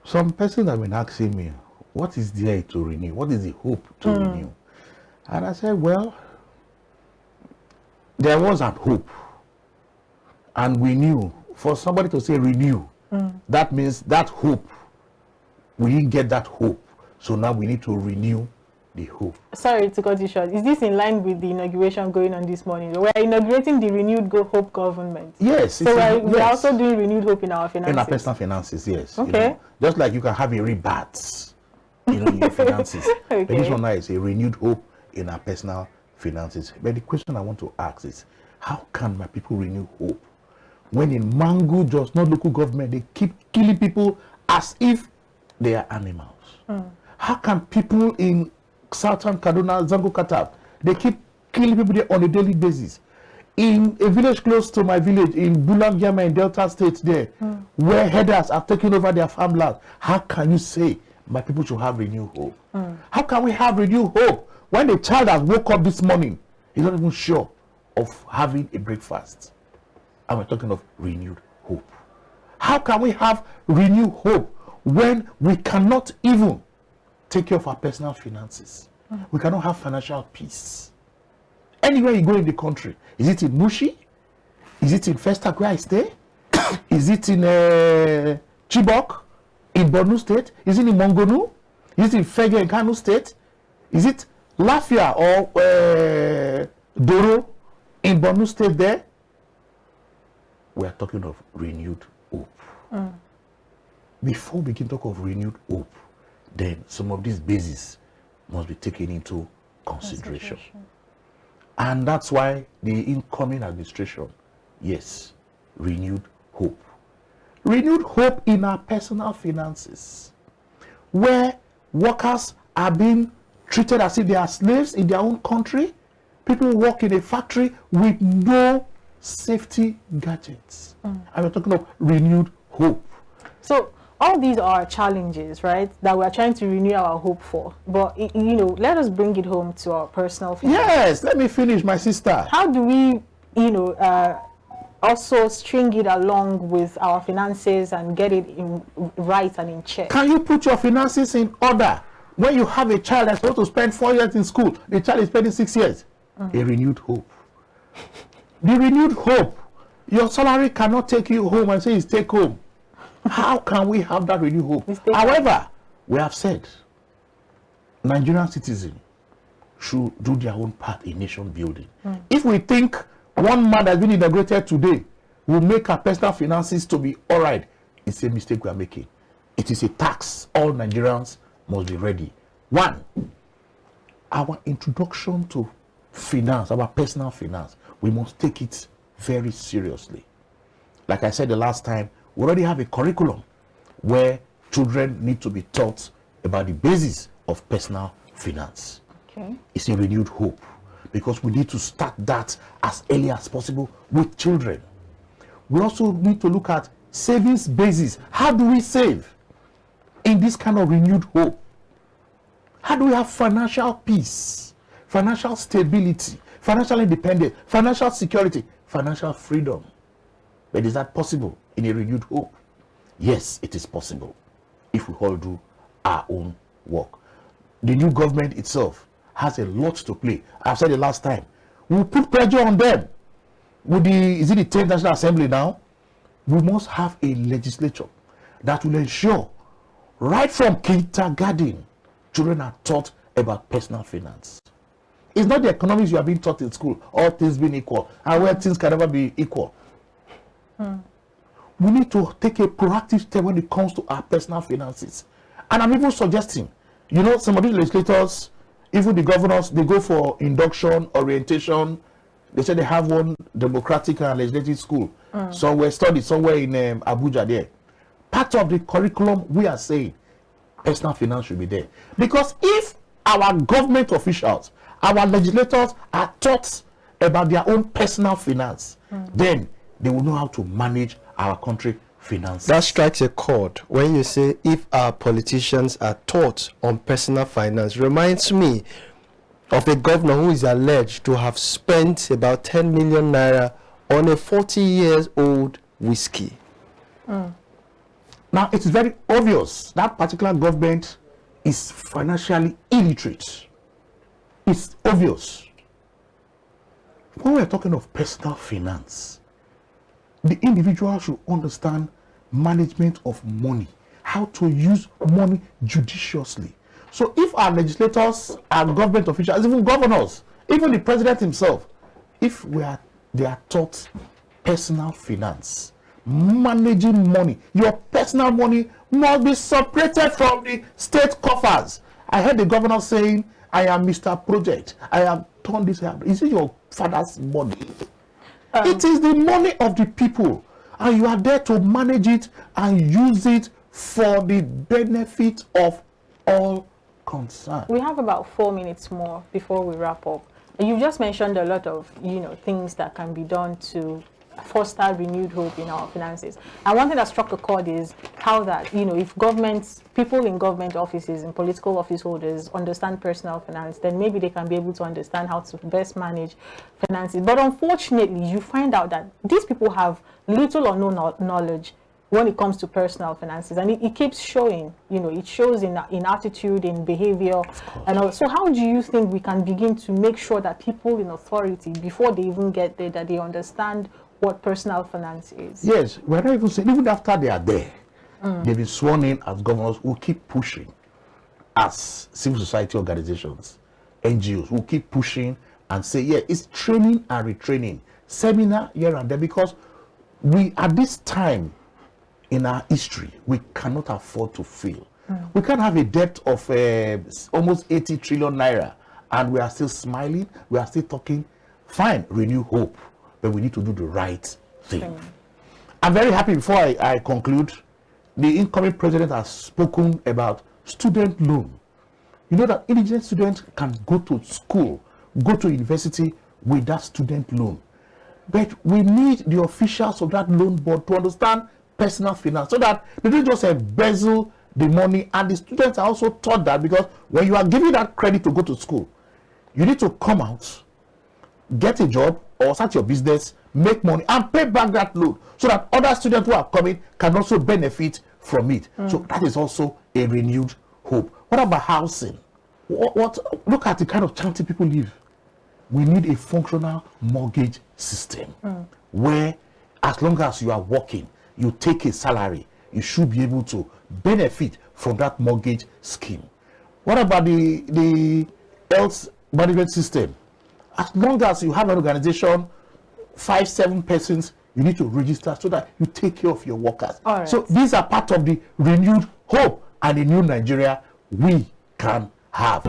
Some persons have been asking me, what is there to renew? What is the hope to renew? And I said, well, there was a hope. And we knew for somebody to say renew, that means that hope, we didn't get that hope. So now we need to renew the hope. Sorry to cut you short. Is this in line with the inauguration going on this morning? We're inaugurating the renewed hope government. Yes. So we're also doing renewed hope in our finances. In our personal finances, yes. Okay. You know, just like you can have a rebate, in your finances. Okay. But this one now is a renewed hope in our personal finances. But the question I want to ask is, how can my people renew hope when in Mangu, just not local government, they keep killing people as if they are animals? How can people in Southern Kaduna, Zango Katab, they keep killing people there on a daily basis? In a village close to my village, in Bulangyama in Delta State there, where headers have taken over their farmland, how can you say my people should have renewed hope? How can we have renewed hope when the child has woke up this morning, he's not even sure of having a breakfast? And we're talking of renewed hope. How can we have renewed hope when we cannot even take care of our personal finances? We cannot have financial peace. Anywhere you go in the country, is it in Mushi? Is it in Festac where I stay? Is it in Chibok in Borno State? Is it in Mongonu? Is it in Fege in Kano State? Is it Lafia or Doro in Borno State there? We are talking of renewed hope. Before we can talk of renewed hope, then some of these bases must be taken into consideration. And that's why the incoming administration, yes, renewed hope. Renewed hope in our personal finances, where workers are being treated as if they are slaves in their own country. People work in a factory with no safety gadgets. And we're talking of renewed hope. So all these are challenges, right, that we're trying to renew our hope for. But, you know, let us bring it home to our personal finances. Yes, let me finish, my sister. How do we, you know, also string it along with our finances and get it in right and in check? Can you put your finances in order when you have a child that's supposed to spend 4 years in school? The child is spending 6 years. A renewed hope. The renewed hope. Your salary cannot take you home and say it's take home. How can we have that renewed hope? However, we have said Nigerian citizens should do their own part in nation building. If we think one man that's been inaugurated today will make our personal finances to be all right, it's a mistake we are making. It is a tax. All Nigerians must be ready. One, our introduction to finance, our personal finance, we must take it very seriously. Like I said the last time, we already have a curriculum where children need to be taught about the basis of personal finance. Okay. It's a renewed hope because we need to start that as early as possible with children. We also need to look at savings basis. How do we save in this kind of renewed hope? How do we have financial peace, financial stability, financial independence, financial security, financial freedom? But is that possible in a renewed hope? Yes, it is possible if we all do our own work. The new government itself has a lot to play. I've said it last time. We'll put pressure on them. With is it the 10th National Assembly now? We must have a legislature that will ensure right from kindergarten, children are taught about personal finance. It's not the economics you are being taught in school, all things being equal, and where things can never be equal. We need to take a proactive step when it comes to our personal finances. And I'm even suggesting, you know, some of these legislators, even the governors, they go for induction, orientation. They say they have one democratic and legislative school somewhere, studied somewhere in Abuja there. Part of the curriculum, we are saying personal finance should be there. Because if our government officials, our legislators are taught about their own personal finance, then they will know how to manage our country finances. That strikes a chord when you say if our politicians are taught on personal finance. Reminds me of a governor who is alleged to have spent about 10 million naira on a 40-year-old whiskey. Now, it is very obvious that particular government is financially illiterate. It's obvious. When we're talking of personal finance, the individual should understand management of money, how to use money judiciously. So if our legislators, our government officials, even governors, even the president himself, if they are taught personal finance, managing money, your personal money must be separated from the state coffers. I heard the governor saying, I am Mr. Project, I have done this. Is it your father's money? It is the money of the people, and you are there to manage it and use it for the benefit of all concerned. We have about 4 minutes more before we wrap up. You just mentioned a lot of, things that can be done to foster renewed hope in our finances. And one thing that struck a chord is how that, if people in government offices and political office holders understand personal finance, then maybe they can be able to understand how to best manage finances. But unfortunately, you find out that these people have little or no knowledge when it comes to personal finances, and it keeps showing. It shows in attitude, in behavior, and all. So how do you think we can begin to make sure that people in authority, before they even get there, that they understand what personal finance is? Yes, we're not even saying, even after they are there, they've been sworn in as governors who keep pushing, as civil society organizations, NGOs, who keep pushing and say, yeah, it's training and retraining, seminar here and there, because we, at this time in our history, we cannot afford to fail. We can't have a debt of almost 80 trillion naira, and we are still smiling, we are still talking, fine, renew hope, but we need to do the right thing. I'm very happy, before I conclude, the incoming president has spoken about student loan. You know that indigent students can go to school, go to university with that student loan. But we need the officials of that loan board to understand personal finance, so that they don't just embezzle the money. And the students are also taught that, because when you are giving that credit to go to school, you need to come out, get a job or start your business, make money and pay back that loan, so that other students who are coming can also benefit from it. So that is also a renewed hope. What about housing? Look at the kind of chanty people live. We need a functional mortgage system where, as long as you are working, you take a salary, you should be able to benefit from that mortgage scheme. What about the health management system? As long as you have an organization, 5-7 persons, you need to register so that you take care of your workers. So these are part of the renewed hope and the new Nigeria we can have.